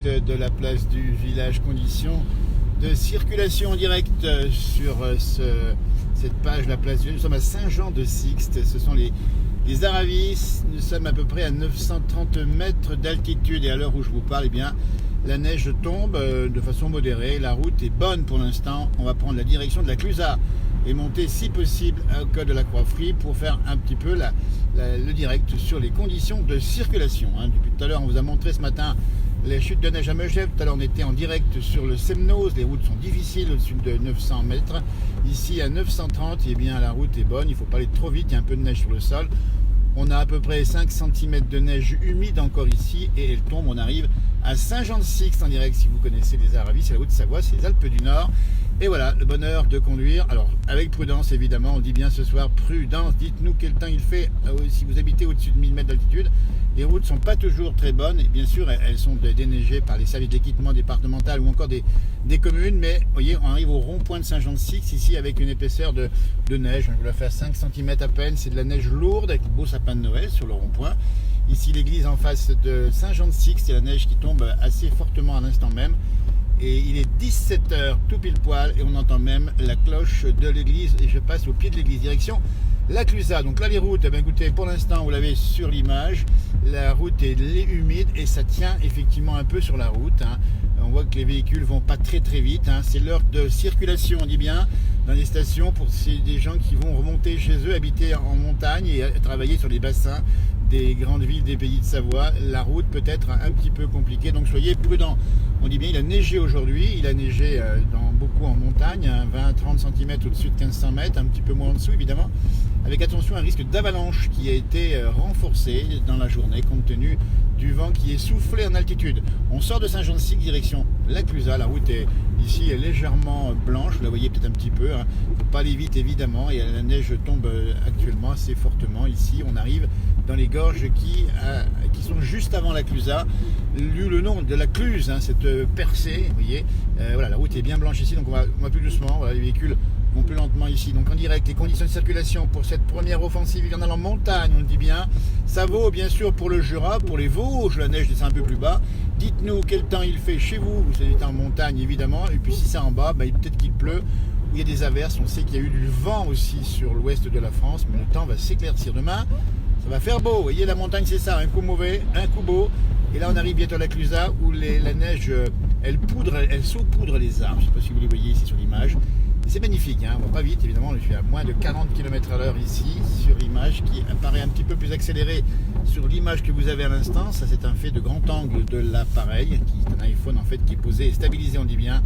De la place du village, conditions de circulation en direct sur cette page, la place du... Nous sommes à Saint-Jean-de-Sixte, ce sont les Aravis. Nous sommes à peu près à 930 mètres d'altitude et à l'heure où je vous parle, eh bien, la neige tombe de façon modérée, la route est bonne pour l'instant. On va prendre la direction de la Clusaz et monter si possible au col de la Croix-Frie pour faire un petit peu le direct sur les conditions de circulation. Depuis tout à l'heure, on vous a montré ce matin les chutes de neige à Megève. Tout à l'heure, on était en direct sur le Semnoz. Les routes sont difficiles au-dessus de 900 mètres. Ici, à 930, eh bien, la route est bonne. Il ne faut pas aller trop vite. Il y a un peu de neige sur le sol. On a à peu près 5 cm de neige humide encore ici. Et elle tombe. On arrive à Saint-Jean-de-Sixte en direct. Si vous connaissez les Aravis, c'est la route de Savoie, c'est les Alpes du Nord. Et voilà, le bonheur de conduire. Alors, avec prudence, évidemment. On dit bien ce soir, prudence. Dites-nous quel temps il fait si vous habitez au-dessus de 1000 mètres d'altitude. Les routes ne sont pas toujours très bonnes. Et bien sûr, elles sont déneigées par les services d'équipement départemental ou encore des communes. Mais, vous voyez, on arrive au rond-point de Saint-Jean-de-Sixte, ici, avec une épaisseur de neige. Je vous la fais à 5 cm à peine. C'est de la neige lourde, avec le beau sapin de Noël sur le rond-point. Ici, l'église en face de Saint-Jean-de-Sixte, c'est la neige qui tombe assez fortement à l'instant même. Et il est 17h tout pile poil et on entend même la cloche de l'église. Et je passe au pied de l'église, direction la Clusaz. Donc là, les routes, eh bien, écoutez, pour l'instant, vous l'avez sur l'image, la route est humide et ça tient effectivement un peu sur la route. On voit que les véhicules vont pas très vite. C'est l'heure de circulation, on dit bien, dans les stations pour des gens qui vont remonter chez eux, habiter en montagne et travailler sur les bassins des grandes villes des pays de Savoie. La route peut être un petit peu compliquée, donc soyez prudents. On dit bien, il a neigé aujourd'hui, il a neigé beaucoup en montagne, 20-30 cm au-dessus de 1500 mètres, un petit peu moins en dessous évidemment, avec attention à un risque d'avalanche qui a été renforcé dans la journée compte tenu du vent qui est soufflé en altitude. On sort de Saint-Jean-de-Sixte direction la Clusaz, la route est ici légèrement blanche, vous la voyez peut-être un petit peu, il ne faut pas aller vite évidemment, et la neige tombe actuellement assez fortement. Ici on arrive dans les gorges qui sont juste avant la Clusaz, le nom de la Cluse, cette percée, vous voyez, voilà, la route est bien blanche ici, donc on va plus doucement, voilà, les véhicules vont plus lentement ici. Donc en direct, les conditions de circulation pour cette première offensive hivernale en montagne, on le dit bien, ça vaut bien sûr pour le Jura, pour les Vosges, la neige descend un peu plus bas. Dites-nous quel temps il fait chez vous, vous êtes en montagne évidemment, et puis si c'est en bas, peut-être qu'il pleut, ou il y a des averses. On sait qu'il y a eu du vent aussi sur l'ouest de la France, mais le temps va s'éclaircir demain. Ça va faire beau, vous voyez, la montagne c'est ça, un coup mauvais, un coup beau. Et là on arrive bientôt à la Clusaz où la neige, elle saupoudre les arbres. Je ne sais pas si vous les voyez ici sur l'image. C'est magnifique, on va pas vite évidemment, je suis à moins de 40 km à l'heure ici sur l'image qui apparaît un petit peu plus accélérée sur l'image que vous avez à l'instant. Ça c'est un fait de grand angle de l'appareil, qui est un iPhone en fait qui est posé et stabilisé, on dit bien.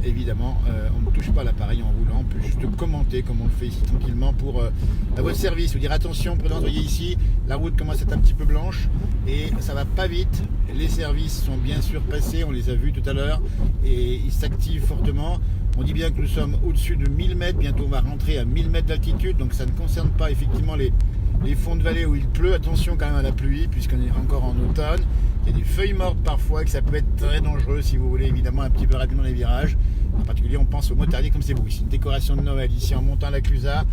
Évidemment, on ne touche pas l'appareil en roulant, on peut juste commenter comme on le fait ici tranquillement pour à votre service. Vous dire attention, prudence, vous voyez ici, la route commence à être un petit peu blanche et ça va pas vite. Les services sont bien sûr passés, on les a vus tout à l'heure et ils s'activent fortement. On dit bien que nous sommes au-dessus de 1000 mètres, bientôt on va rentrer à 1000 mètres d'altitude, donc ça ne concerne pas effectivement les fonds de vallée où il pleut. Attention quand même à la pluie, puisqu'on est encore en automne. Il y a des feuilles mortes parfois, et que ça peut être très dangereux si vous voulez évidemment un petit peu rapidement les virages. En particulier, on pense aux motardiers comme c'est beau. Ici, une décoration de Noël, ici en montant la Clusaz,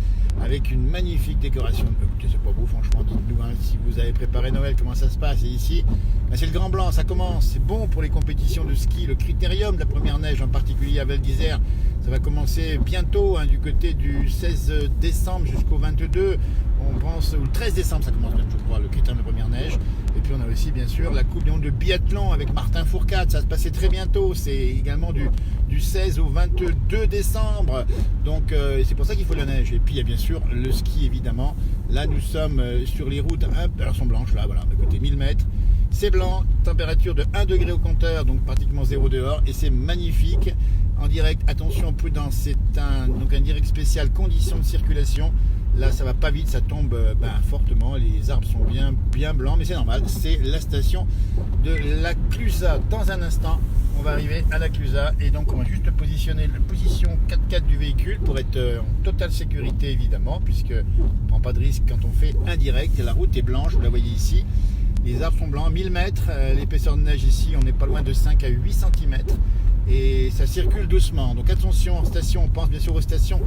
avec une magnifique décoration. Écoutez, c'est pas beau, franchement, dites-nous si vous avez préparé Noël, comment ça se passe. Et ici, c'est le Grand Blanc, ça commence. C'est bon pour les compétitions de ski, le critérium de la première neige, en particulier à Val d'Isère. Ça va commencer bientôt, du côté du 16 décembre jusqu'au 22. On pense, ou le 13 décembre, ça commence même, je crois, le critérium de la première neige. Et puis on a aussi, bien sûr, la Coupe du Monde de biathlon avec Martin Fourcade. Ça va se passer très bientôt. C'est également du 16 au 22 décembre. Donc c'est pour ça qu'il faut la neige. Et puis il y a bien sûr le ski, évidemment. Là, nous sommes sur les routes, elles sont blanches, là, voilà, de côté 1000 mètres. C'est blanc, température de 1 degré au compteur, donc pratiquement 0 dehors. Et c'est magnifique. En direct, attention, prudence, c'est un direct spécial, conditions de circulation. Là, ça va pas vite, ça tombe fortement. Les arbres sont bien blancs, mais c'est normal. C'est la station de la Clusaz. Dans un instant, on va arriver à la Clusaz. Et donc, on va juste positionner la position 4x4 du véhicule pour être en totale sécurité, évidemment, puisque on ne prend pas de risque quand on fait un direct. La route est blanche, vous la voyez ici. Les arbres sont blancs, 1000 mètres. L'épaisseur de neige ici, on n'est pas loin de 5 à 8 cm. Et ça circule doucement. Donc attention en station, on pense bien sûr aux stations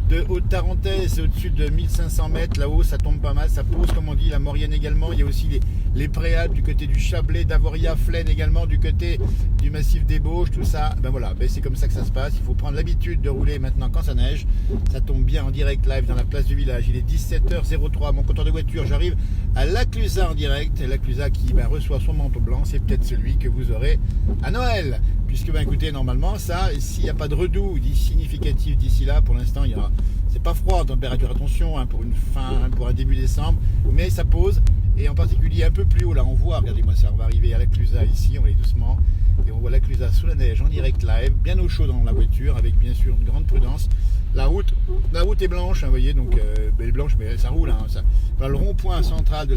de Haute-Tarentaise au-dessus de 1500 mètres. Là-haut, ça tombe pas mal, ça pose, comme on dit, la Maurienne également. Il y a aussi les Préalpes du côté du Chablais, d'Avoria, Flaine également, du côté du massif des Bauges, tout ça. Ben voilà, ben c'est comme ça que ça se passe. Il faut prendre l'habitude de rouler maintenant quand ça neige. Ça tombe bien en direct live dans la place du village. Il est 17h03. Mon compteur de voiture, j'arrive à Laclusaz en direct. Laclusaz qui reçoit son manteau blanc, c'est peut-être celui que vous aurez à Noël. Puisque, écoutez, normalement, ça, s'il n'y a pas de redoux significatif d'ici là, pour l'instant, c'est pas froid en température, attention, pour un début décembre, mais ça pose, et en particulier un peu plus haut, là, on voit, regardez-moi ça, on va arriver à Laclusaz ici, on va aller doucement, et on voit Laclusaz sous la neige en direct live, bien au chaud dans la voiture, avec bien sûr une grande prudence. La route est blanche, vous voyez, donc elle est blanche, mais ça roule. Voilà, le rond-point central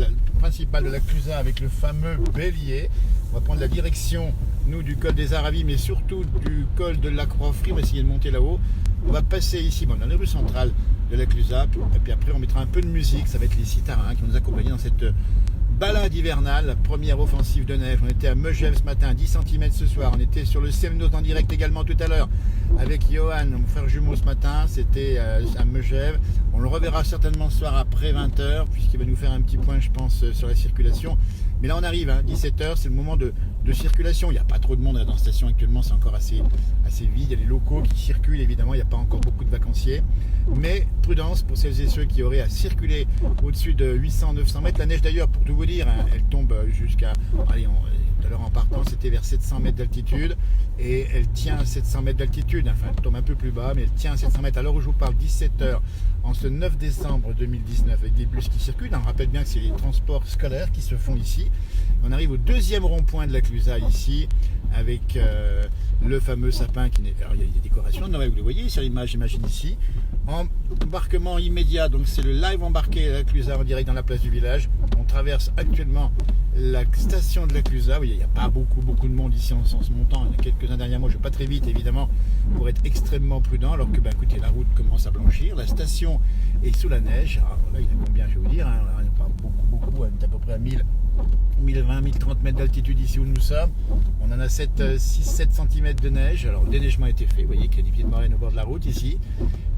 principal de Laclusaz avec le fameux bélier. On va prendre la direction, nous, du col des Aravis, mais surtout du col de la Croix-Frie. On va essayer de monter là-haut. On va passer ici, dans les rues centrales de Laclusaz, et puis après on mettra un peu de musique. Ça va être les Citarins qui vont nous accompagner dans cette balade hivernale, la première offensive de neige. On était à Megève ce matin, 10 cm ce soir. On était sur le Semnoz en direct également tout à l'heure avec Johan, mon frère jumeau ce matin. C'était à Megève. On le reverra certainement ce soir après 20h, puisqu'il va nous faire un petit point, je pense, sur la circulation. Mais là on arrive, 17h, c'est le moment de circulation. Il n'y a pas trop de monde dans la station actuellement, c'est encore assez vide. Il y a les locaux qui circulent, évidemment, il n'y a pas encore beaucoup de vacanciers. Mais prudence pour celles et ceux qui auraient à circuler au-dessus de 800-900 mètres. La neige d'ailleurs, pour tout vous dire, elle tombe jusqu'à... Allez, tout à l'heure en partant, c'était vers 700 mètres d'altitude. Et elle tient à 700 mètres d'altitude. Enfin, elle tombe un peu plus bas, mais elle tient à 700 mètres. À l'heure où je vous parle, 17h, en ce 9 décembre 2019, avec des bus qui circulent. On rappelle bien que c'est les transports scolaires qui se font ici. On arrive au deuxième rond-point de Laclusaz ici, avec le fameux sapin qui n'est... Alors, il y a des décorations de Noël, vous le voyez sur l'image, j'imagine ici. Embarquement immédiat, donc c'est le live embarqué à Laclusaz en direct dans la place du village. On traverse actuellement la station de Laclusaz. Vous voyez, il n'y a pas beaucoup de monde ici en sens montant. Il y en a quelques-uns derrière moi, je ne vais pas très vite évidemment pour être extrêmement prudent, alors que écoutez, la route commence à blanchir, la station est sous la neige. Alors là, il y a combien, je vais vous dire, il n'y a pas beaucoup, on est à peu près à 1020, 1030 mètres d'altitude ici où nous sommes. On en a 6-7 cm de neige. Alors le déneigement a été fait, vous voyez qu'il y a des pieds de moraine au bord de la route ici.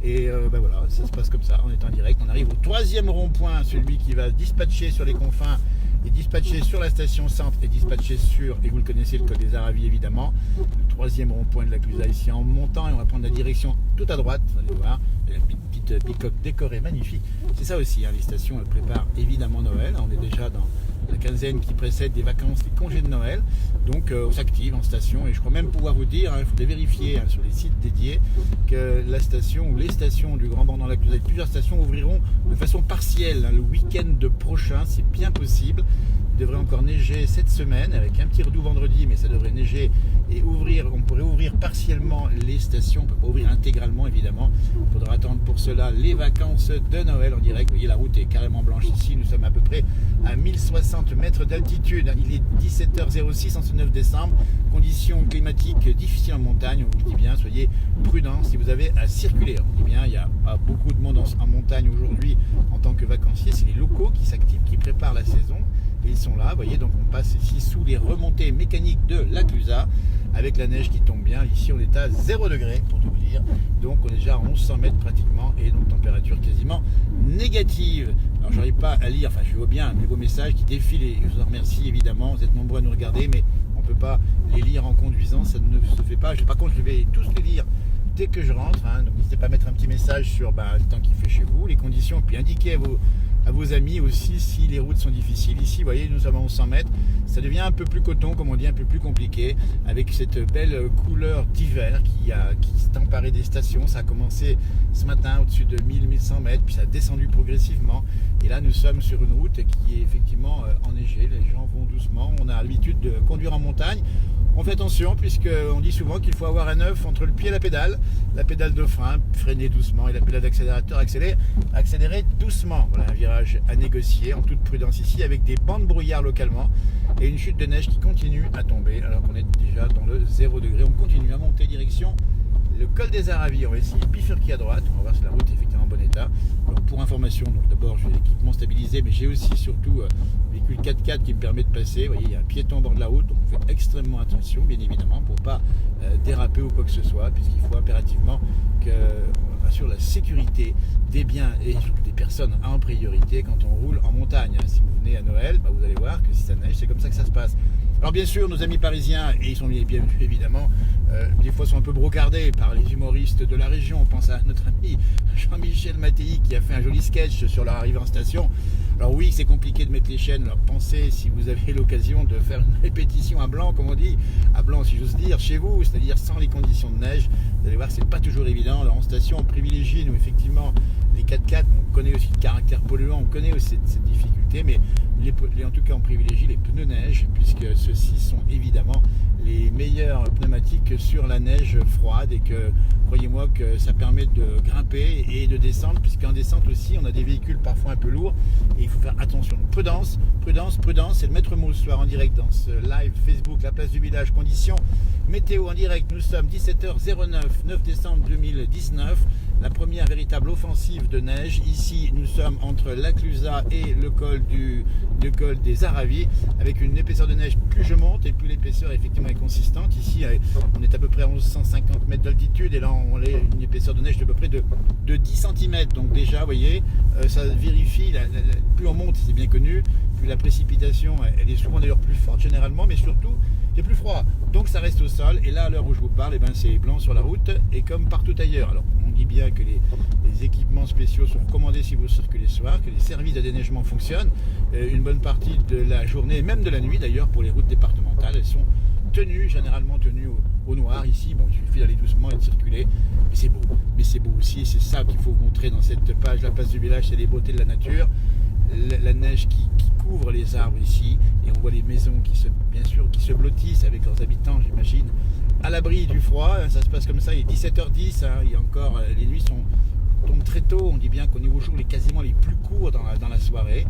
Et voilà, ça se passe comme ça, on est en direct. On arrive au troisième rond-point, celui qui va dispatcher sur les confins et dispatché sur la station centre et dispatché sur, et vous le connaissez, le col des Aravis évidemment, le troisième rond-point de Laclusaz ici en montant, et on va prendre la direction tout à droite, vous allez voir, la petite bicoque décorée, magnifique. C'est ça aussi, les stations elles préparent évidemment Noël, on est déjà dans la quinzaine qui précède les vacances, les congés de Noël, donc on s'active en station, et je crois même pouvoir vous dire, il faudrait vérifier sur les sites dédiés, que la station ou les stations du Grand Bornand Laclusaz, plusieurs stations ouvriront de façon partielle le week-end prochain, c'est bien possible. Il devrait encore neiger cette semaine avec un petit redoux vendredi, mais ça devrait neiger et on pourrait ouvrir partiellement les stations, on ne peut pas ouvrir intégralement évidemment. Il faudra attendre pour cela les vacances de Noël en direct. Vous voyez, la route est carrément blanche ici, nous sommes à peu près à 1060 mètres d'altitude. Il est 17h06 en ce 9 décembre, conditions climatiques difficiles en montagne, on vous le dit bien, soyez prudents si vous avez à circuler. On dit bien, il n'y a pas beaucoup de monde en montagne aujourd'hui en tant que vacancier, c'est les locaux qui s'activent, qui préparent la saison. Et ils sont là, vous voyez, donc on passe ici sous les remontées mécaniques de Laclusaz avec la neige qui tombe bien. Ici on est à 0 degré pour tout vous dire, donc on est déjà à 1100 mètres pratiquement et donc température quasiment négative. Alors j'arrive pas à lire, enfin je vois bien vos messages qui défilent et je vous en remercie évidemment, vous êtes nombreux à nous regarder, mais on ne peut pas les lire en conduisant, ça ne se fait pas. Par contre je vais tous les lire dès que je rentre, donc n'hésitez pas à mettre un petit message sur le temps qu'il fait chez vous, les conditions, puis indiquez à vos amis aussi si les routes sont difficiles. Ici, vous voyez, nous sommes à 1100 mètres, ça devient un peu plus coton, comme on dit, un peu plus compliqué, avec cette belle couleur d'hiver qui s'est emparée des stations. Ça a commencé ce matin au-dessus de 1000-1100 mètres, puis ça a descendu progressivement. Et là, nous sommes sur une route qui est effectivement enneigée, les gens vont doucement, on a l'habitude de conduire en montagne. On fait attention puisqu'on dit souvent qu'il faut avoir un œuf entre le pied et la pédale de frein, freiner doucement, et la pédale d'accélérateur, accélérer doucement. Voilà un virage à négocier en toute prudence ici avec des bancs de brouillard localement et une chute de neige qui continue à tomber alors qu'on est déjà dans le 0 degré. On continue à monter direction le col des Aravis. On va essayer de bifurquer à droite, on va voir si la route est effectivement en bon état. Alors pour information, donc d'abord j'ai l'équipement stabilisé, mais j'ai aussi surtout un véhicule 4x4 qui me permet de passer. Vous voyez, il y a un piéton au bord de la route, donc on fait extrêmement attention bien évidemment pour ne pas déraper ou quoi que ce soit, puisqu'il faut impérativement que sûr la sécurité des biens et des personnes en priorité quand on roule en montagne. Si vous venez à Noël, vous allez voir que si ça neige, c'est comme ça que ça se passe. Alors bien sûr, nos amis parisiens, et ils sont bien bienvenus évidemment, des fois sont un peu brocardés par les humoristes de la région. On pense à notre ami Jean-Michel Mattei qui a fait un joli sketch sur leur arrivée en station. Alors oui, c'est compliqué de mettre les chaînes. Alors pensez, si vous avez l'occasion de faire une répétition à blanc, comme on dit, à blanc si j'ose dire, chez vous, c'est-à-dire sans les conditions de neige, vous allez voir que c'est pas toujours évident. Alors en station, on privilégie, nous effectivement, les 4x4, on connaît aussi le caractère polluant, on connaît aussi cette difficulté, mais en tout cas on privilégie les pneus neige, puisque ceux-ci sont évidemment les meilleurs pneumatiques sur la neige froide, et que croyez-moi que ça permet de grimper et de descendre, puisqu'en descente aussi on a des véhicules parfois un peu lourds et il faut faire attention. Donc, prudence, prudence, prudence, c'est le maître mot ce soir en direct dans ce live Facebook, la place du village, conditions météo en direct. Nous sommes 17h09, 9 décembre 2019. La première véritable offensive de neige. Ici, nous sommes entre la Clusaz et le col des Aravis, avec une épaisseur de neige. Plus je monte et plus l'épaisseur effectivement est consistante. Ici, on est à peu près à 1150 mètres d'altitude, et là, on a une épaisseur de neige de peu près de 10 cm. Donc déjà, vous voyez, ça vérifie. Plus on monte, c'est bien connu, plus la précipitation, elle est souvent d'ailleurs plus forte généralement, mais surtout, c'est plus froid. Donc ça reste au sol. Et là, à l'heure où je vous parle, c'est blanc sur la route, et comme partout ailleurs. Alors, on dit bien que les équipements spéciaux sont recommandés si vous circulez ce soir, que les services de déneigement fonctionnent une bonne partie de la journée, et même de la nuit d'ailleurs, pour les routes départementales. Elles sont généralement tenues au noir. Ici, bon, il suffit d'aller doucement et de circuler, mais c'est beau. Mais c'est beau aussi, et c'est ça qu'il faut montrer dans cette page, la place du village, c'est les beautés de la nature. La neige qui couvre les arbres ici, et on voit les maisons qui se blottissent avec leurs habitants, j'imagine, à l'abri du froid. Ça se passe comme ça, il est 17h10, il y a encore, les nuits tombent très tôt. On dit bien qu'on est aux jours quasiment les plus courts dans la soirée.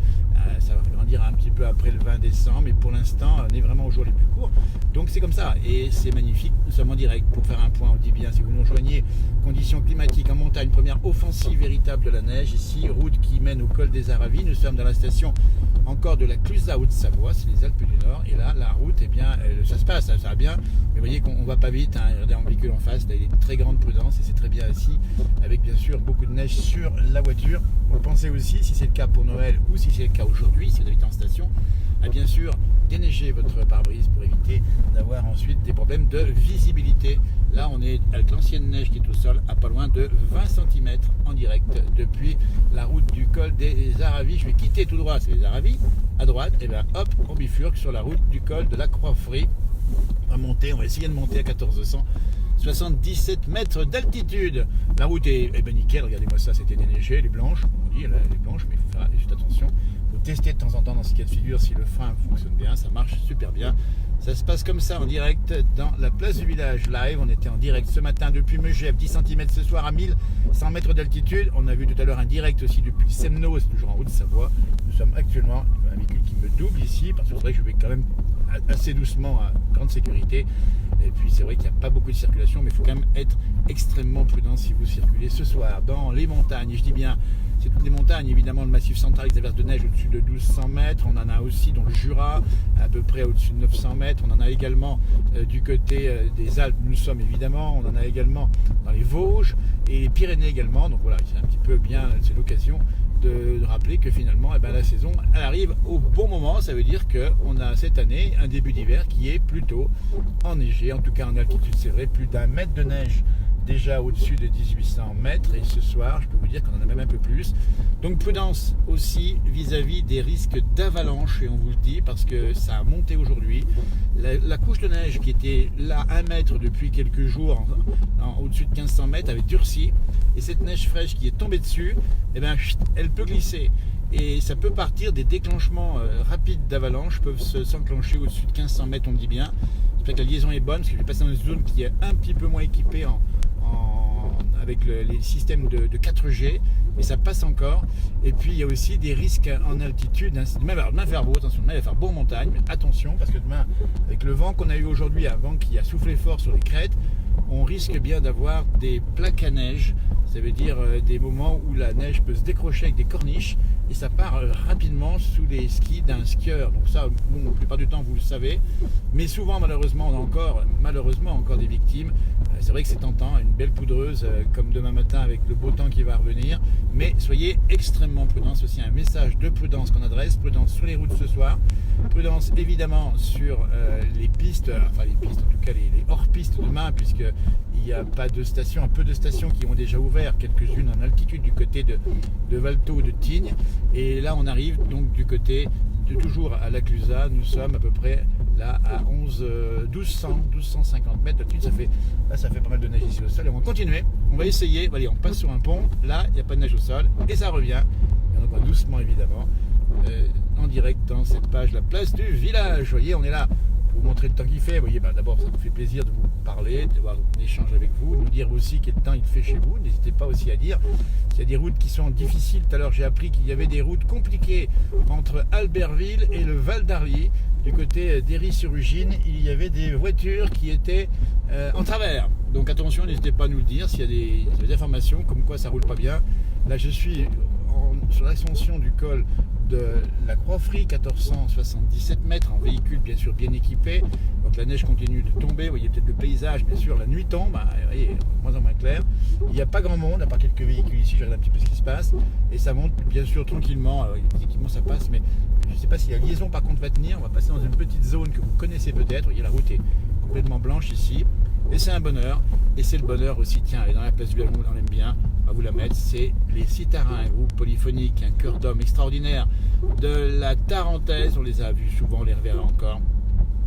Ça va grandir un petit peu après le 20 décembre, mais pour l'instant on est vraiment aux jours les plus courts, donc c'est comme ça, et c'est magnifique. Nous sommes en direct pour faire un point. On dit bien, si vous nous rejoignez, conditions climatiques en montagne, première offensive véritable de la neige ici, route qui mène au col des Aravis. Nous sommes dans la station encore de la Clusaz Haute-Savoie, c'est les Alpes du Nord, et là la route, ça se passe, ça va bien, mais vous voyez qu'on va pas vite, regardez en véhicule en face, là, il est de très grande prudence, et c'est très bien ici, avec bien sûr beaucoup de neige sur la voiture. Vous pensez aussi, si c'est le cas pour Noël ou si c'est le cas aujourd'hui, si vous habitez en station, à bien sûr déneiger votre pare-brise pour éviter d'avoir ensuite des problèmes de visibilité. Là on est avec l'ancienne neige qui est au sol à pas loin de 20 cm en direct depuis la route du col des Aravis. Je vais quitter tout droit, c'est les Aravis, à droite, et bien hop, on bifurque sur la route du col de la Croix-Frie. On va essayer de monter à 1477 mètres d'altitude. La route est nickel, regardez-moi ça, c'était déneigé, elle est blanche, on dit elle est blanche, mais il faut faire juste attention. Il faut tester de temps en temps dans ce cas de figure si le frein fonctionne bien, ça marche super bien. Ça se passe comme ça en direct dans la place du village live. On était en direct ce matin depuis Megève, 10 cm ce soir à 1100 mètres d'altitude. On a vu tout à l'heure un direct aussi depuis Semno, c'est toujours en Haute-Savoie. Nous sommes actuellement, un véhicule qui me double ici, parce que c'est vrai que je vais quand même assez doucement à grande sécurité. Et puis c'est vrai qu'il n'y a pas beaucoup de circulation, mais il faut quand même être extrêmement prudent si vous circulez ce soir dans les montagnes. Et je dis bien, c'est toutes les montagnes, évidemment le massif central, les averses de neige au-dessus de 1200 mètres. On en a aussi dans le Jura, à peu près au-dessus de 900 mètres. On en a également du côté des Alpes, nous sommes évidemment. On en a également dans les Vosges et les Pyrénées également. Donc voilà, c'est un petit peu bien, c'est l'occasion de rappeler que finalement la saison elle arrive au bon moment. Ça veut dire qu'on a cette année un début d'hiver qui est plutôt enneigé, en tout cas en altitude. C'est vrai, plus d'1 mètre de neige déjà au-dessus de 1800 mètres, et ce soir je peux vous dire qu'on en a même un peu plus. Donc prudence aussi vis-à-vis des risques d'avalanche, et on vous le dit parce que ça a monté aujourd'hui. La couche de neige qui était là 1 mètre depuis quelques jours au-dessus de 1500 mètres avait durci, et cette neige fraîche qui est tombée dessus, elle peut glisser. Et ça peut partir, des déclenchements rapides d'avalanche peuvent s'enclencher au-dessus de 1500 mètres, on dit bien. J'espère que la liaison est bonne, parce que je vais passer dans une zone qui est un petit peu moins équipée avec les systèmes de 4G, mais ça passe encore. Et puis il y a aussi des risques en altitude. Demain va faire beau, attention, demain il va faire beau en montagne, mais attention, parce que demain, avec le vent qu'on a eu aujourd'hui, un vent qui a soufflé fort sur les crêtes, on risque bien d'avoir des plaques à neige. Ça veut dire des moments où la neige peut se décrocher avec des corniches et ça part rapidement sous les skis d'un skieur. Donc ça, bon, la plupart du temps, vous le savez. Mais souvent, malheureusement, on a encore des victimes. C'est vrai que c'est tentant, une belle poudreuse comme demain matin avec le beau temps qui va revenir. Mais soyez extrêmement prudents. C'est aussi un message de prudence qu'on adresse. Prudence sur les routes ce soir. Prudence évidemment sur les pistes, enfin les pistes, en tout cas les hors-pistes demain, puisqu'il n'y a pas de stations, un peu de stations qui ont déjà ouvert, quelques-unes en altitude du côté de Valto ou de Tignes. Et là on arrive donc du côté de toujours à la Clusaz. Nous sommes à peu près là à 1250 mètres d'altitude. Ça fait pas mal de neige ici au sol. Et on va continuer, on va essayer. Allez, on passe sur un pont, là il n'y a pas de neige au sol et ça revient. Et on va doucement évidemment. En direct dans cette page, la place du village. Vous voyez, on est là pour vous montrer le temps qu'il fait. Vous voyez, d'abord, ça nous fait plaisir de vous parler, d'avoir un échange avec vous, nous dire aussi quel temps il fait chez vous. N'hésitez pas aussi à dire s'il y a des routes qui sont difficiles. Tout à l'heure, j'ai appris qu'il y avait des routes compliquées entre Albertville et le Val d'Arly. Du côté d'Héry-sur-Ugine, il y avait des voitures qui étaient en travers. Donc attention, n'hésitez pas à nous le dire s'il y a des informations comme quoi ça roule pas bien. Là, je suis sur l'ascension du col de la Croix-Frie, 1477 mètres, en véhicule bien sûr bien équipé. Donc la neige continue de tomber, vous voyez peut-être le paysage, bien sûr la nuit tombe, vous voyez, moins en moins clair. Il n'y a pas grand monde, à part quelques véhicules ici, je regarde un petit peu ce qui se passe. Et ça monte bien sûr tranquillement, effectivement ça passe, mais je ne sais pas si la liaison par contre va tenir. On va passer dans une petite zone que vous connaissez peut-être, vous voyez la route est complètement blanche ici. Et c'est un bonheur, et c'est le bonheur aussi, tiens, et dans la place du Vermont, on aime bien, on va vous la mettre, c'est les Citarins, un groupe polyphonique, un chœur d'hommes extraordinaire de la Tarentaise, on les a vus souvent, on les reverra encore.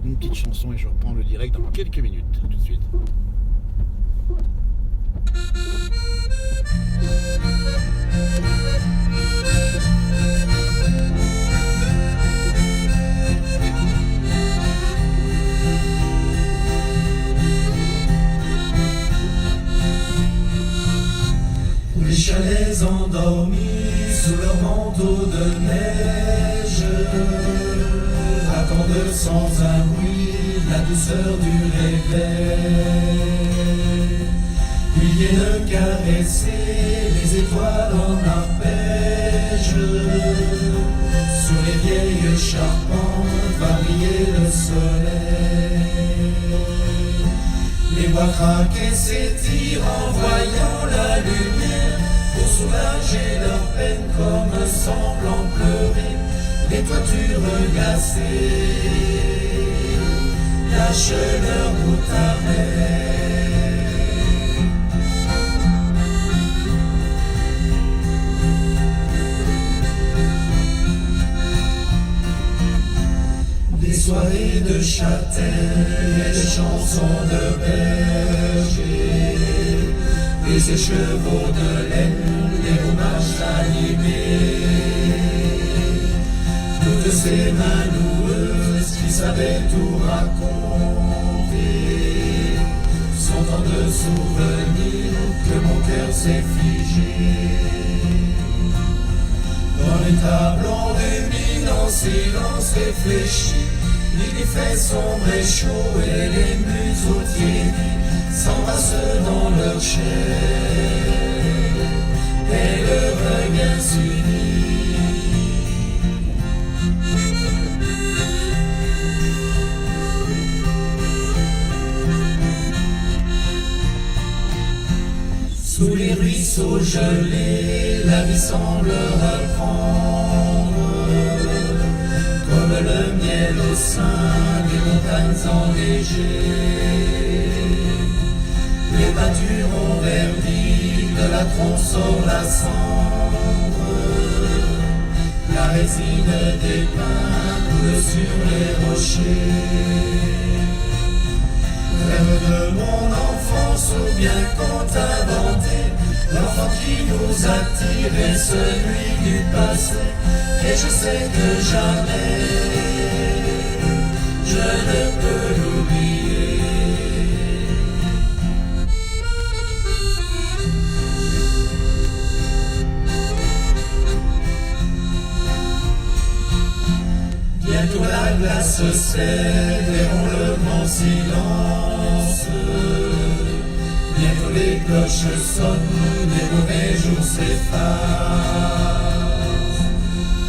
Une petite chanson et je reprends le direct dans quelques minutes, tout de suite. Les chalets endormis sous leur manteau de neige attendent sans un bruit la douceur du réveil. Ils viennent caresser les étoiles en arpège. Sur les vieilles charpentes va briller le soleil. Les bois craquent et s'étirent en voyant la lumière, pour soulager leur peine comme semblant pleurer. Les toitures glacées lâchent leur goutte amère. Des soirées de châtaignes et de chansons de bergers, des écheveaux de laine, des hommages animés. Toutes ces mains noueuses qui savaient tout raconter sont tant de souvenirs que mon cœur s'est figé. Dans les tableaux domine en silence réfléchi, il y fait sombre et chaud et les musetiers s'embrassent dans leur chair et le regard s'unit. Sous les ruisseaux gelés, la vie semble reprendre, comme le miel au sein des montagnes enneigées. Les pâtures ont verdi, de la tronçon la cendre, la résine des pins coule sur les rochers. Rêve de mon enfance ou bien conte inventé, l'enfant qui nous attire est celui du passé. Et je sais que jamais je ne peux l'oublier. Bientôt la glace cède et on le grand silence. cloches sonnent, les mauvais jours s'effacent.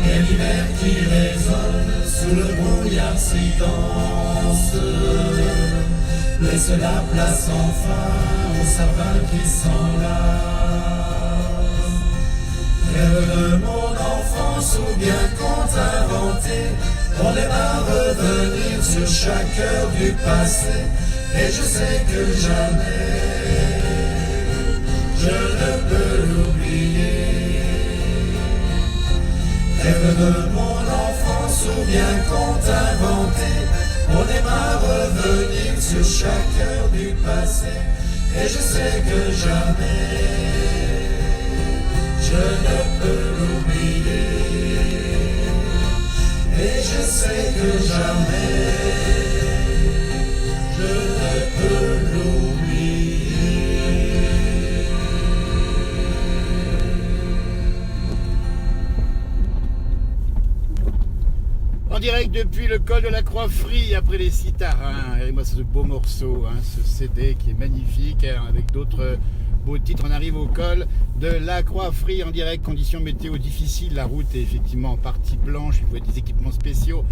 Et l'hiver qui résonne sous le brouillard si dense laisse la place enfin au sapin qui s'enlace. Rêve de mon enfance ou bien conte inventé, on aima revenir sur chaque heure du passé. Et je sais que jamais je ne peux l'oublier. Rêve de mon enfance ou bien conte inventé, on aima revenir sur chaque heure du passé. Et je sais que jamais je ne peux l'oublier. Et je sais que jamais je ne peux l'oublier. En direct depuis le col de la Croix-Frie, après les Citarins. Et moi, c'est ce beau morceau, hein, ce CD qui est magnifique, hein, avec d'autres beaux titres. On arrive au col de la Croix-Frie en direct, conditions météo difficiles. La route est effectivement en partie blanche, il faut des équipements spéciaux.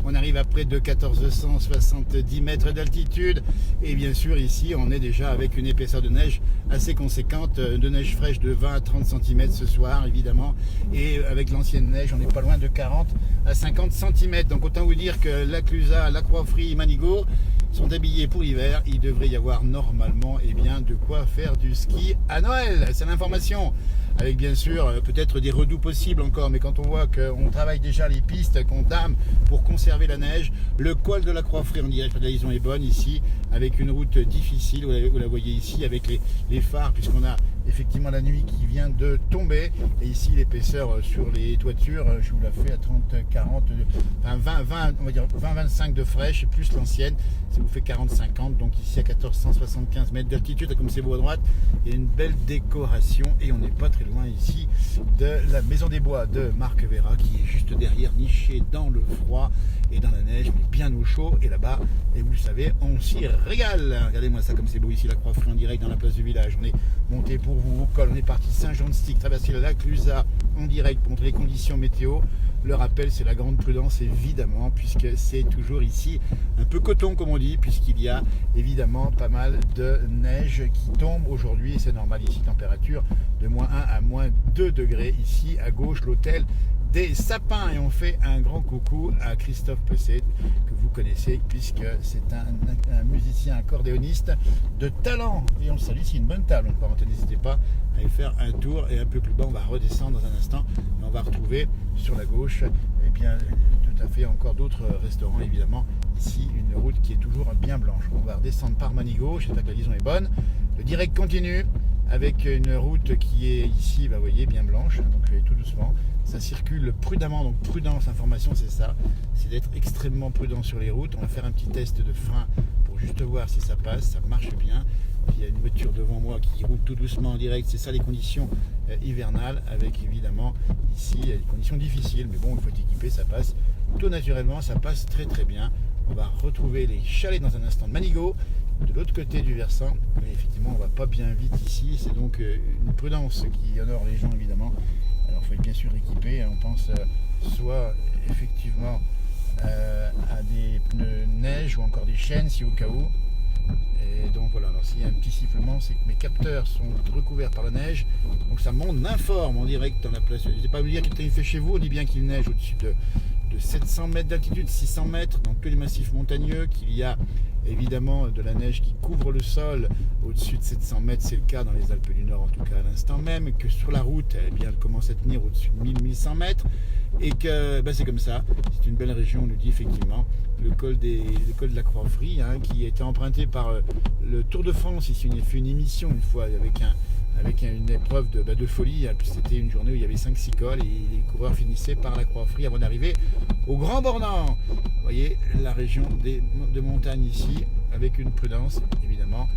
On arrive à près de 1470 mètres d'altitude. Et bien sûr, ici, on est déjà avec une épaisseur de neige assez conséquente, de neige fraîche de 20 à 30 cm ce soir, évidemment. Et avec l'ancienne neige, on n'est pas loin de 40 à 50 cm. Donc autant vous dire que la Clusaz, la Croix-Frie, Manigour sont habillés pour l'hiver. Il devrait y avoir normalement de quoi faire du ski à Noël. C'est l'information. Avec bien sûr peut-être des redoux possibles encore, mais quand on voit qu'on travaille déjà les pistes, qu'on tame pour conserver la neige, le col de la Croix-Frie, on dirait que la liaison est bonne ici, avec une route difficile, vous la voyez ici, avec les phares, puisqu'on a effectivement la nuit qui vient de tomber, et ici l'épaisseur sur les toitures, je vous la fais à 30, 40, enfin 20, on va dire 20-25 de fraîche, plus l'ancienne, ça vous fait 40-50, donc ici à 1475 mètres d'altitude, comme c'est beau à droite, il y a une belle décoration, et on n'est pas très loin ici de la Maison des Bois de Marc Vera, qui est juste derrière, nichée dans le froid et dans la neige, mais bien au chaud, et là-bas, et vous le savez, on s'y régale. Regardez-moi ça comme c'est beau ici, la Croix-Frie en direct dans la place du village. On est monté pour vous au col, on est parti Saint-Jean-de-Stick, traverser le lac Clusaz en direct pour montrer les conditions météo. Le rappel, c'est la grande prudence évidemment, puisque c'est toujours ici un peu coton comme on dit, puisqu'il y a évidemment pas mal de neige qui tombe aujourd'hui, et c'est normal ici, température de -1 à -2 degrés ici à gauche, l'hôtel des Sapins. Et on fait un grand coucou à Christophe Pesset, que vous connaissez puisque c'est un musicien accordéoniste de talent, et on le salue, c'est une bonne table, donc n'hésitez pas à aller faire un tour. Et un peu plus bas, on va redescendre dans un instant et on va retrouver sur la gauche tout à fait encore d'autres restaurants, évidemment. Ici une route qui est toujours bien blanche. On va redescendre par Manigour, j'espère que la liaison est bonne. Le direct continue avec une route qui est ici, vous voyez, bien blanche, donc tout doucement. Ça circule prudemment, donc prudence, information, c'est ça, c'est d'être extrêmement prudent sur les routes. On va faire un petit test de frein pour juste voir si ça passe, ça marche bien. Il y a une voiture devant moi qui roule tout doucement en direct, c'est ça les conditions hivernales, avec évidemment ici des conditions difficiles, mais bon, il faut être équipé, ça passe tout naturellement, ça passe très très bien. On va retrouver les chalets dans un instant de Manigour, de l'autre côté du versant, mais effectivement on va pas bien vite ici, c'est donc une prudence qui honore les gens évidemment. Alors il faut être bien sûr équipé, on pense soit effectivement à des pneus neige ou encore des chaînes si au cas où. Et donc voilà, alors s'il y a un petit sifflement, c'est que mes capteurs sont recouverts par la neige, donc ça monte d'informe en direct dans la place. N'hésitez pas à me dire qu'il fait chez vous, on dit bien qu'il neige au-dessus de 700 mètres d'altitude, 600 mètres dans tous les massifs montagneux, qu'il y a évidemment de la neige qui couvre le sol au-dessus de 700 mètres, c'est le cas dans les Alpes du Nord en tout cas à l'instant même, que sur la route, elle commence à tenir au-dessus de 1000-1100 mètres, et que c'est comme ça, c'est une belle région, on nous dit effectivement, le col de la Croix-Frie, qui a été emprunté par le Tour de France. Ici, on a fait une émission une fois avec une épreuve de folie, c'était une journée où il y avait 5-6 cols, et les coureurs finissaient par la Croix-Frie avant d'arriver au Grand Bornand. Vous voyez la région de montagne ici, avec une prudence évidemment,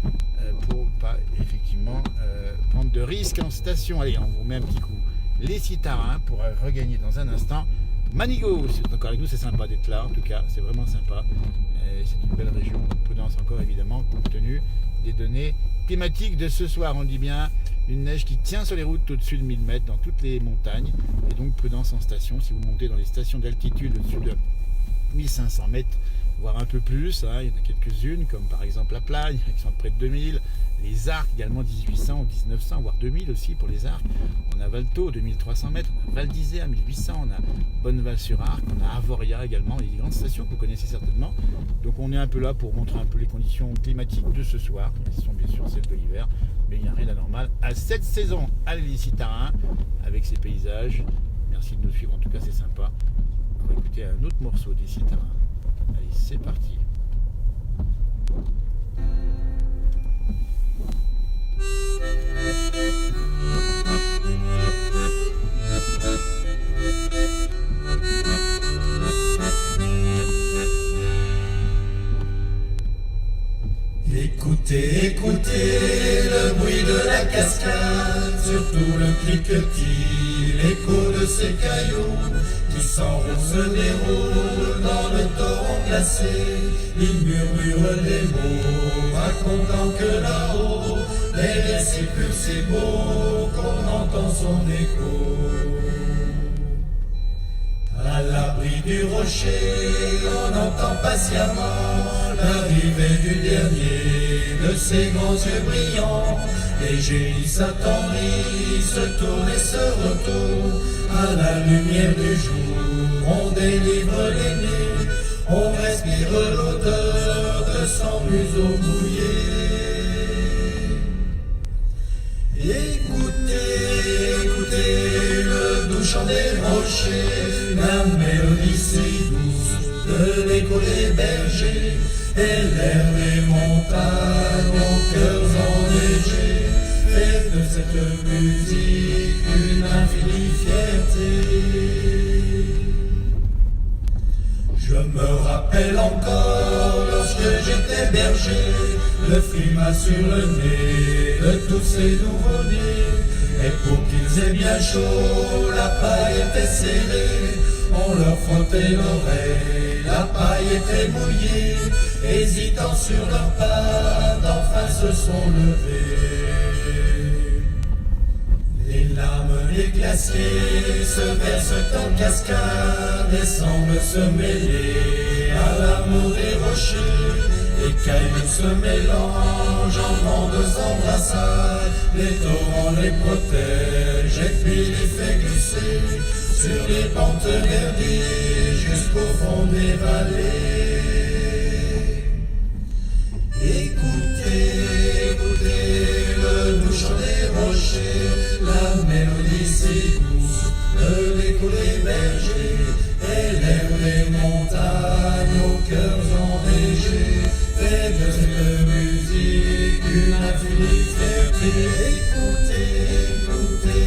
pour pas effectivement prendre de risques en station. Allez, on vous met un petit coup les Citarins pour regagner dans un instant Manigour. C'est encore avec nous, c'est sympa d'être là, en tout cas c'est vraiment sympa. C'est une belle région, prudence encore évidemment, compte tenu des données climatiques de ce soir. On dit bien une neige qui tient sur les routes au-dessus de 1000 mètres dans toutes les montagnes. Et donc prudence en station. Si vous montez dans les stations d'altitude au-dessus de 1500 mètres, voire un peu plus, hein, il y en a quelques-unes, comme par exemple la Plagne, qui sont près de 2000. Les Arcs également 1800 ou 1900, voire 2000 aussi pour les Arcs. On a Valto 2300 mètres, on a Val d'Isère 1800, on a Bonneval-sur-Arc, on a Avoria également, les grandes stations que vous connaissez certainement. Donc on est un peu là pour montrer un peu les conditions climatiques de ce soir. Elles sont bien sûr celles de l'hiver, mais il n'y a rien d'anormal à cette saison. Allez les Citarains, avec ces paysages. Merci de nous suivre, en tout cas c'est sympa. On va écouter un autre morceau des Citarains. Allez, c'est parti. Écoutez, écoutez le bruit de la cascade, surtout le cliquetis, l'écho de ces cailloux qui s'enroulent, se déroulent dans le torrent glacé. Il murmure des mots, racontant que là-haut, les récits purs si beaux qu'on entend son écho. À l'abri du rocher, on entend patiemment l'arrivée du dernier de ces grands yeux brillants. Les génies s'attendrissent, se tournent et se retournent. À la lumière du jour, on délivre l'aîné, on respire l'odeur de son museau mouillé. Écoutez, écoutez le doux chant des rochers, la mélodie si douce de l'écho des bergers, et l'air des montagnes aux cœurs enneigés, fait de cette musique une infinie fierté. Je me rappelle encore lorsque j'étais berger, le frima sur le nez de tous ces nouveaux-nés. Et pour qu'ils aient bien chaud, la paille était serrée, on leur frottait l'oreille, la paille était mouillée. Hésitant sur leurs pas, d'enfin se sont levés. Les larmes des glaciers se versent en cascade et semblent se mêler à l'amour des rochers. Les cailloux se mélangent en grandes embrassades, les torrents les protègent et puis les fait glisser sur les pentes verdies jusqu'au fond des vallées. Écoutez, écoutez le doux chant des rochers, la mélodie si douce de l'écho des bergers, et l'air des montagnes aux cœurs enneigés, fait de cette musique une infinie fierté. Écoutez, écoutez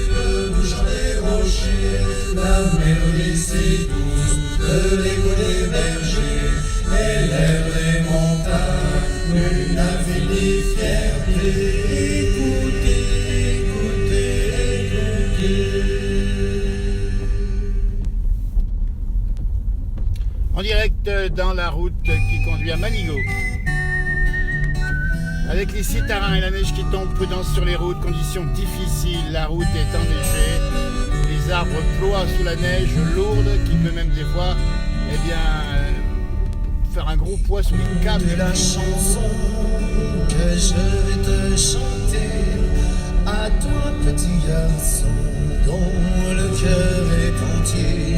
le doux chant des rochers, la mélodie si douce de l'écho des bergers, et l'air des montagnes une infinie fierté. Écoutez, écoutez, écoutez. En direct dans la route qui conduit à Manigot. Avec les Citarains et la neige qui tombe, prudence sur les routes, conditions difficiles, la route est enneigée, les arbres ploient sous la neige lourde qui peut même des fois faire un gros poids sur les câbles. De la chanson que je vais te chanter, à toi petit garçon dont le cœur est entier,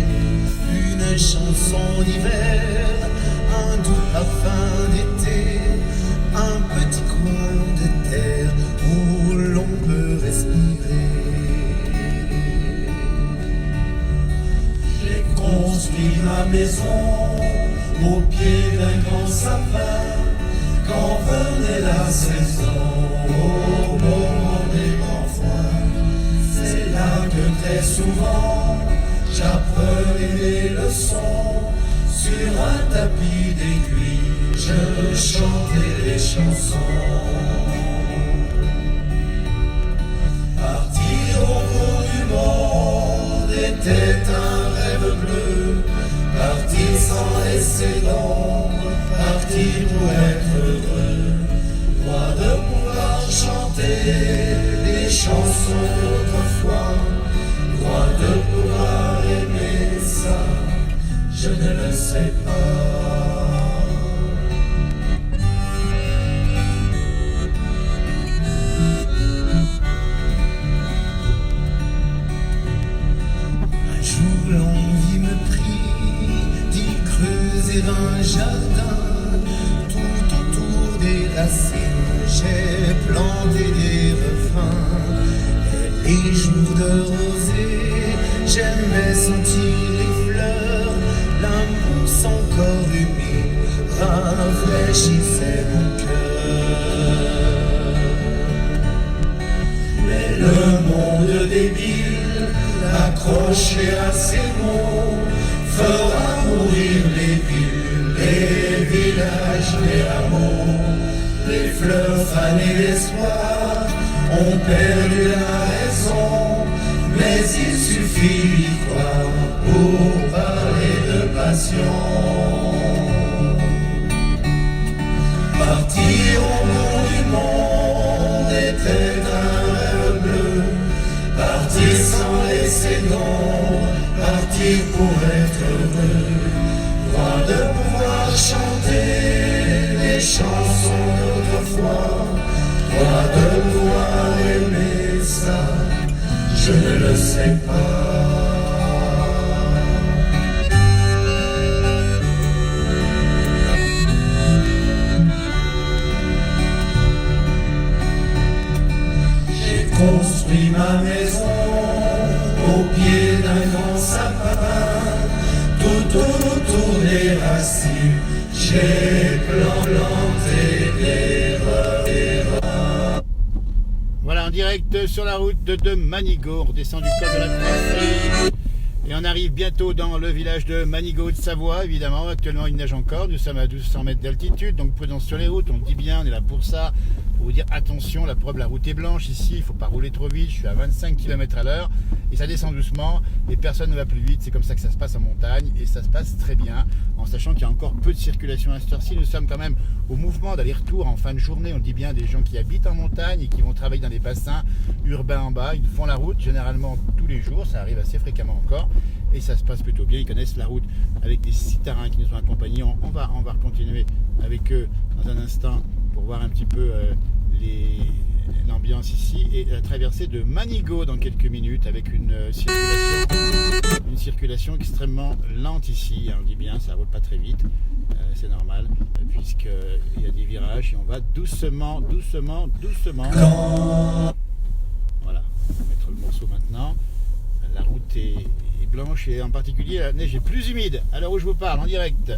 une chanson d'hiver, un doux parfum d'été, un petit coin de terre où l'on peut respirer. J'ai construit ma maison au pied d'un grand sapin, quand venait la saison, au moment des grands froids. C'est là que très souvent j'apprenais les leçons, sur un tapis d'aiguilles je chantais les chansons. Partir au bout du monde était un rêve bleu, partir sans laisser d'ombre, partir pour être heureux. Voir les chansons d'autrefois, droit de pouvoir aimer ça, je ne le sais pas. Un jour l'envie me prit d'y creuser un jardin, tout autour des racines j'ai planté des refrains. Et les jours de rosée, j'aimais sentir les fleurs, la mousse encore humide rafraîchissait mon cœur. Mais le monde débile, accroché à ses mots, fera mourir les villes, les villages, les hameaux. Les fleurs fanées d'espoir ont perdu la raison, mais il suffit d'y croire pour parler de passion. Partir au bout du monde était un rêve bleu, partir sans laisser de nom, partir pour être heureux, droit de pouvoir chanter les chansons d'autrefois, droit de pouvoir aimer ça, je ne le sais pas. J'ai construit ma maison au pied d'un grand sapin, tout autour des racines, j'ai planté des rats. Voilà, en direct sur la route de Manigot, on descend du col de la Tracerie et on arrive bientôt dans le village de Manigot de Savoie, évidemment. Actuellement il neige encore, nous sommes à 1200 mètres d'altitude, donc prudence sur les routes, on le dit bien, on est là pour ça, pour vous dire attention, la preuve, la route est blanche ici, il ne faut pas rouler trop vite, je suis à 25 km/h et ça descend doucement et personne ne va plus vite, c'est comme ça que ça se passe en montagne et ça se passe très bien, en sachant qu'il y a encore peu de circulation à cette heure-ci. Nous sommes quand même au mouvement d'aller-retour en fin de journée, on dit bien, des gens qui habitent en montagne et qui vont travailler dans des bassins urbains en bas, ils font la route généralement tous les jours, ça arrive assez fréquemment encore et ça se passe plutôt bien, ils connaissent la route avec des citadins qui nous ont accompagnés. On va continuer avec eux dans un instant pour voir un petit peu l'ambiance ici et la traversée de Manigot dans quelques minutes avec une circulation extrêmement lente ici, on dit bien, ça roule pas très vite, c'est normal puisqu'il y a des virages et on va doucement. Voilà, on va mettre le morceau maintenant. La route est blanche et en particulier la neige est plus humide à l'heure où je vous parle en direct.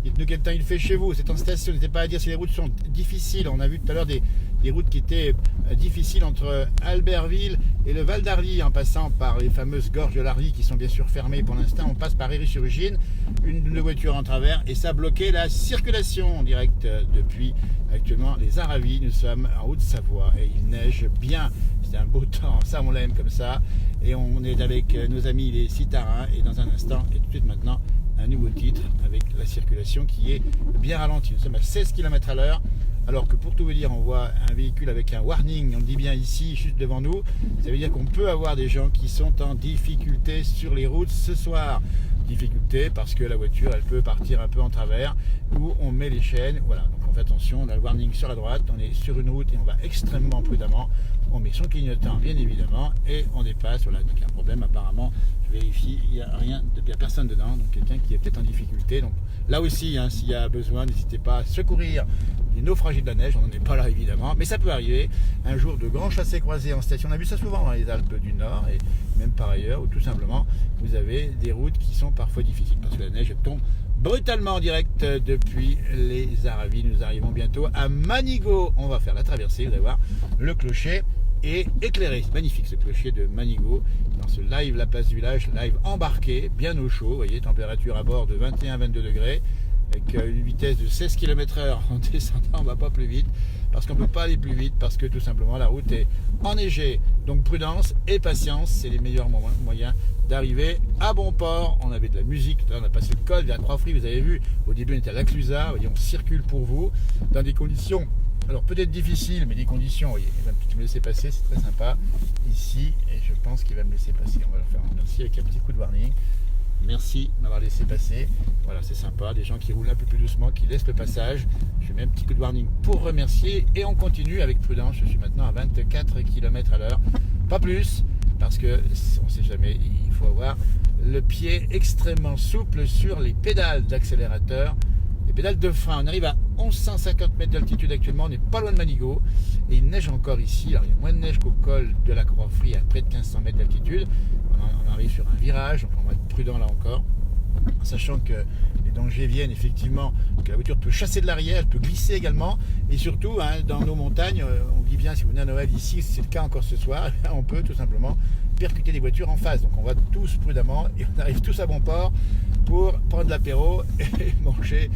Dites-nous quel temps il fait chez vous, c'est en station, n'hésitez pas à dire si les routes sont difficiles. On a vu tout à l'heure des routes qui étaient difficiles entre Albertville et le Val d'Arly, en passant par les fameuses gorges de l'Arly qui sont bien sûr fermées pour l'instant. On passe par Héry-sur-Ugine, une voiture en travers et ça a bloqué la circulation en direct depuis actuellement les Aravis. Nous sommes en Haute-Savoie et il neige bien, c'est un beau temps, ça on l'aime comme ça. Et on est avec nos amis les Citarins et dans un instant et tout de suite maintenant un nouveau titre avec la circulation qui est bien ralentie. Nous sommes à 16 km/h alors que pour tout vous dire on voit un véhicule avec un warning, on le dit bien ici juste devant nous, ça veut dire qu'on peut avoir des gens qui sont en difficulté sur les routes ce soir. Difficulté parce que la voiture elle peut partir un peu en travers où on met les chaînes, voilà, donc on fait attention, on a le warning sur la droite, on est sur une route et on va extrêmement prudemment, on met son clignotant bien évidemment et on dépasse, voilà, donc il y a un problème apparemment, je vérifie, il n'y a rien, il n'y a personne dedans, donc quelqu'un qui est peut-être en difficulté, donc là aussi hein, s'il y a besoin, n'hésitez pas à secourir les naufragés de la neige, on n'en est pas là évidemment, mais ça peut arriver, un jour de grands chassés-croisés en station, on a vu ça souvent dans les Alpes du Nord et même par ailleurs, où tout simplement vous avez des routes qui sont parfois difficiles parce que la neige tombe brutalement en direct depuis les Aravis. Nous arrivons bientôt à Manigot, on va faire la traversée, vous allez voir, le clocher est éclairé, c'est magnifique ce clocher de Manigot, dans ce live La Place du Village, live embarqué, bien au chaud, vous voyez, température à bord de 21-22 degrés, avec une vitesse de 16 km/h en descendant, on ne va pas plus vite, parce qu'on ne peut pas aller plus vite, parce que tout simplement la route est enneigée. Donc prudence et patience, c'est les meilleurs moyens d'arriver à bon port. On avait de la musique, on a passé le col vers Trois-Fris, vous avez vu, au début on était à la Clusaz, on circule pour vous, dans des conditions Alors peut-être difficile, mais les conditions, oui, il va me laisser passer, c'est très sympa ici, et je pense qu'il va me laisser passer. On va le faire remercier avec un petit coup de warning. Merci de m'avoir laissé passer. Voilà, c'est sympa, des gens qui roulent un peu plus doucement, qui laissent le passage. Je mets un petit coup de warning pour remercier, et on continue avec prudence. Je suis maintenant à 24 km à l'heure, pas plus, parce que on ne sait jamais, il faut avoir le pied extrêmement souple sur les pédales d'accélérateur. Les pédales de frein, on arrive à 1150 mètres d'altitude actuellement, on n'est pas loin de Manigo et il neige encore ici. Alors il y a moins de neige qu'au col de la Croix-Frie à près de 1500 mètres d'altitude. On arrive sur un virage, donc on va être prudent là encore, en sachant que les dangers viennent effectivement, que la voiture peut chasser de l'arrière, elle peut glisser également, et surtout dans nos montagnes, on dit bien si vous venez à Noël ici, c'est le cas encore ce soir, on peut tout simplement percuter des voitures en face. Donc on va tous prudemment et on arrive tous à bon port pour prendre l'apéro et manger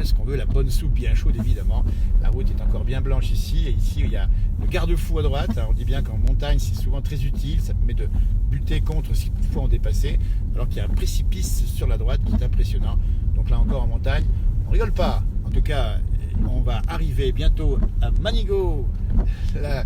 ce qu'on veut, la bonne soupe bien chaude évidemment. La route est encore bien blanche ici, et ici il y a le garde-fou à droite. On dit bien qu'en montagne c'est souvent très utile, ça permet de buter contre si toutefois on dépassait, alors qu'il y a un précipice sur la droite qui est impressionnant. Donc là encore en montagne, on rigole pas. En tout cas, on va arriver bientôt à Manigo, la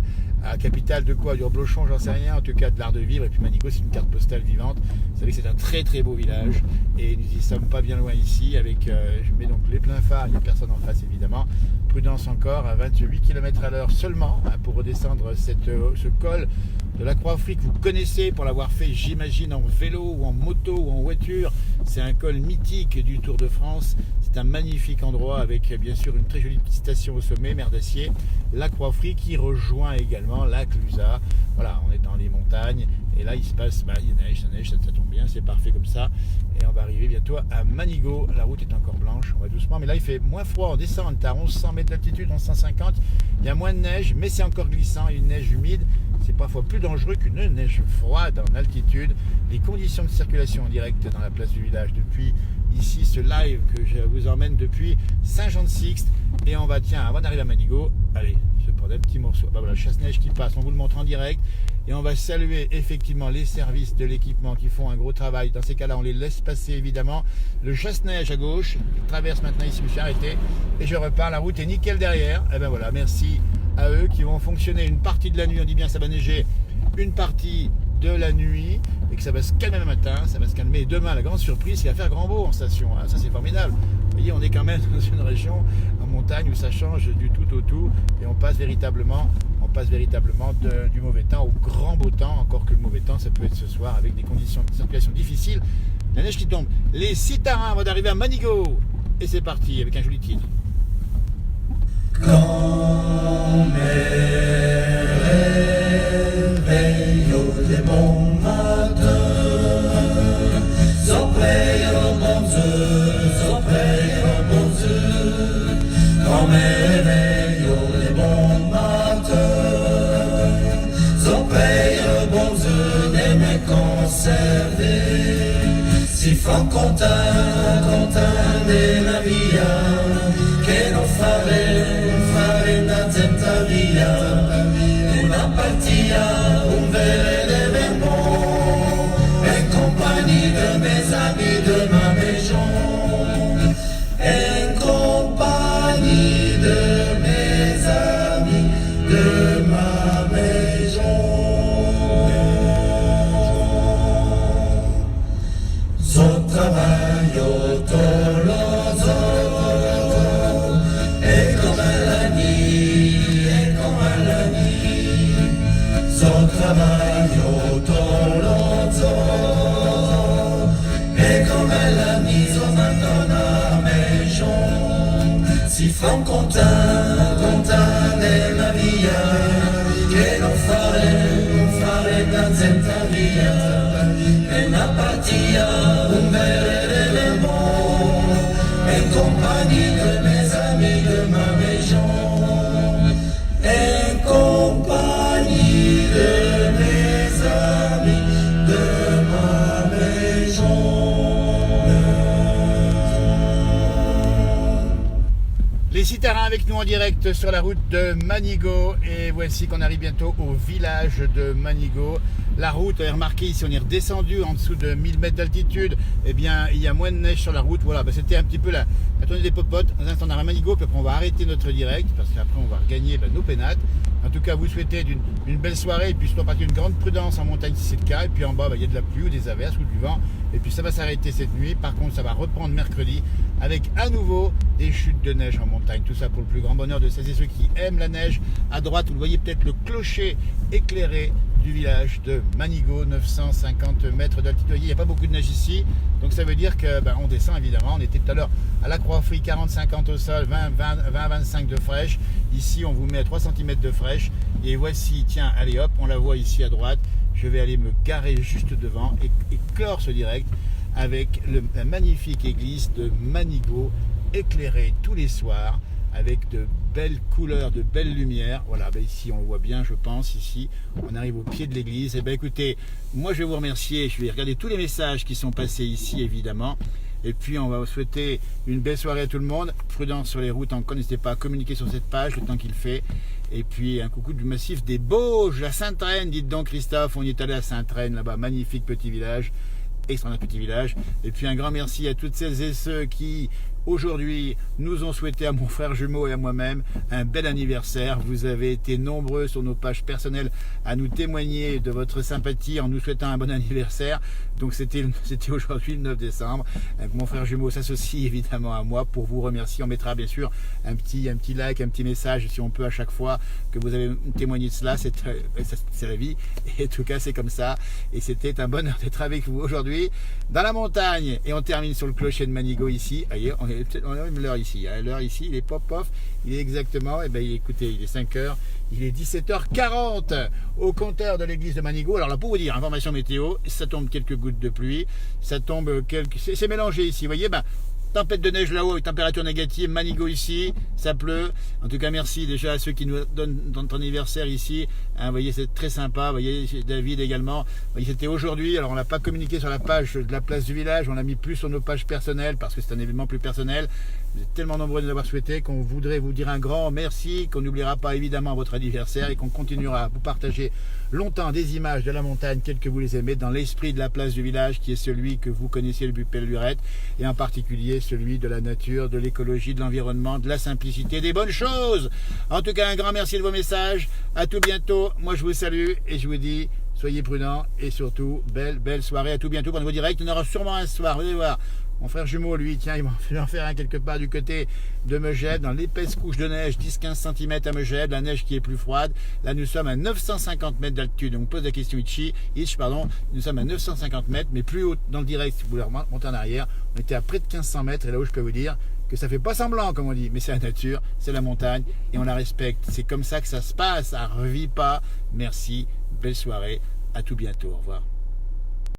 capitale de quoi? Du Reblochon, j'en sais rien, en tout cas de l'art de vivre. Et puis Manigo, c'est une carte postale vivante. Vous savez que c'est un très très beau village, et nous y sommes pas bien loin ici avec, je mets donc les pleins phares, il n'y a personne en face évidemment. Prudence encore, à 28 km à l'heure seulement, pour redescendre ce col de la Croix-Frie que vous connaissez pour l'avoir fait, j'imagine, en vélo ou en moto ou en voiture. C'est un col mythique du Tour de France. C'est un magnifique endroit avec bien sûr une très jolie petite station au sommet, Mer d'Acier, la Croix-Frie qui rejoint également la Clusaz. Voilà, on est dans les montagnes et là il se passe, il neige, ça tombe bien, c'est parfait comme ça. Et on va arriver bientôt à Manigo. La route est encore blanche, on va doucement, mais là il fait moins froid. On descend, on est à 1100 mètres d'altitude, 1150. Il y a moins de neige, mais c'est encore glissant, une neige humide. C'est parfois plus dangereux qu'une neige froide en altitude. Les conditions de circulation en direct dans la place du village depuis ici, ce live que je vous emmène depuis Saint-Jean-de-Sixte. Et on va, avant d'arriver à Manigo, allez, je prends un petit morceau. Voilà, chasse-neige qui passe, on vous le montre en direct. Et on va saluer effectivement les services de l'équipement qui font un gros travail. Dans ces cas-là, on les laisse passer évidemment. Le chasse-neige à gauche, il traverse maintenant ici, je me suis arrêté. Et je repars, la route est nickel derrière. Et ben voilà, merci à eux qui vont fonctionner une partie de la nuit. On dit bien ça va neiger une partie de la nuit et que ça va se calmer le matin, ça va se calmer. Et demain, la grande surprise, il va faire grand beau en station. Ah, ça c'est formidable. Vous voyez, on est quand même dans une région en montagne où ça change du tout au tout et on passe véritablement du mauvais temps au grand beau temps. Encore que le mauvais temps, ça peut être ce soir avec des conditions de circulation difficiles. La neige qui tombe. Les Citarins vont d'arriver à Manigo et c'est parti avec un joli titre. Réveillons les bons matins, soprano bon Dieu, soprano bon Dieu. Grand-mère réveillons les bons matins, soprano bon Dieu, des me conserver. Si font content de la vie, que non fare una tenta via, una partia, un verre de vin bon, en compagnie de mes amis de ma maison, en compagnie de mes amis de ma maison. Zo traballo toloso, e come la nuit, zo traballo toloso, e come la nuit, zo dans la maison. Si font content de la via, che non fare danzetta via, e una partia, un verre de bon, en compagnie de mes amis de ma maison, en compagnie de mes amis de ma maison. Les Citarins avec nous en direct sur la route de Manigo, et voici qu'on arrive bientôt au village de Manigo. la route. Vous avez remarqué ici, on est redescendu en dessous de 1000 mètres d'altitude. Eh bien, il y a moins de neige sur la route. Voilà, c'était un petit peu la tournée des popotes. Dans un instant, on a Manigo, puis après, on va arrêter notre direct parce qu'après, on va regagner nos pénates. En tout cas, vous souhaitez une belle soirée et puis surtout partir d'une grande prudence en montagne si c'est le cas. Et puis en bas, il y a de la pluie ou des averses ou du vent. Et puis ça va s'arrêter cette nuit. Par contre, ça va reprendre mercredi avec à nouveau des chutes de neige en montagne. Tout ça pour le plus grand bonheur de celles et ceux qui aiment la neige. À droite, vous voyez peut-être le clocher éclairé du village de Manigo, 950 mètres d'altitude. Il n'y a pas beaucoup de neige ici, donc ça veut dire que on descend évidemment. On était tout à l'heure à la Croix-Frie, 40-50 au sol, 20-25 de fraîche. Ici, on vous met à 3 cm de fraîche. Et voici, tiens, allez hop, on la voit ici à droite. Je vais aller me garer juste devant et clore ce direct avec la magnifique église de Manigo, éclairée tous les soirs avec de belles couleurs, de belles lumières. Voilà, ici on le voit bien, je pense. Ici, on arrive au pied de l'église. Et écoutez, moi je vais vous remercier. Je vais regarder tous les messages qui sont passés ici, évidemment. Et puis on va vous souhaiter une belle soirée à tout le monde. Prudence sur les routes encore, n'hésitez pas à communiquer sur cette page le temps qu'il fait. Et puis un coucou du massif des Bauges, la Sainte-Reine, dites donc Christophe, on y est allé à Sainte-Reine là-bas, magnifique petit village, extraordinaire petit village. Et puis un grand merci à toutes celles et ceux qui aujourd'hui nous ont souhaité, à mon frère jumeau et à moi-même, un bel anniversaire. Vous avez été nombreux sur nos pages personnelles à nous témoigner de votre sympathie en nous souhaitant un bon anniversaire. Donc c'était aujourd'hui le 9 décembre. Mon frère jumeau s'associe évidemment à moi pour vous remercier. On mettra bien sûr un petit like, un petit message si on peut à chaque fois que vous avez témoigné de cela. C'est la vie. Et en tout cas c'est comme ça. Et c'était un bonheur d'être avec vous aujourd'hui dans la montagne. Et on termine sur le clocher de Manigo ici. Voyez, on a même l'heure ici. L'heure ici, il est pop-off. Il est exactement, écoutez, il est 5h. Il est 17h40 au compteur de l'église de Manigo. Alors là, pour vous dire, information météo, ça tombe quelques gouttes de pluie, ça tombe c'est mélangé ici, vous voyez, tempête de neige là-haut, température négative, Manigo ici, ça pleut. En tout cas, merci déjà à ceux qui nous donnent notre anniversaire ici. Vous voyez, c'est très sympa. Vous voyez, David également. Vous voyez, c'était aujourd'hui. Alors, on l'a pas communiqué sur la page de la place du village. On l'a mis plus sur nos pages personnelles parce que c'est un événement plus personnel. Vous êtes tellement nombreux de nous avoir souhaité qu'on voudrait vous dire un grand merci, qu'on n'oubliera pas évidemment votre anniversaire et qu'on continuera à vous partager longtemps des images de la montagne telles que vous les aimez dans l'esprit de la place du village qui est celui que vous connaissiez depuis belle lurette et en particulier celui de la nature, de l'écologie, de l'environnement, de la simplicité, des bonnes choses. En tout cas, un grand merci de vos messages. À tout bientôt. Moi, je vous salue et je vous dis soyez prudents et surtout belle soirée. À tout bientôt pour un nouveau direct. On aura sûrement un soir. Vous allez voir. Mon frère jumeau, lui, tiens, il va en faire un quelque part du côté de Megève, dans l'épaisse couche de neige, 10-15 cm à Megève, la neige qui est plus froide. Là, nous sommes à 950 mètres d'altitude. Donc, on pose la question nous sommes à 950 mètres, mais plus haut dans le direct, si vous voulez remonter en arrière. On était à près de 1500 mètres, et là où je peux vous dire que ça fait pas semblant, comme on dit, mais c'est la nature, c'est la montagne, et on la respecte. C'est comme ça que ça se passe, ça revit pas. Merci, belle soirée, à tout bientôt, au revoir.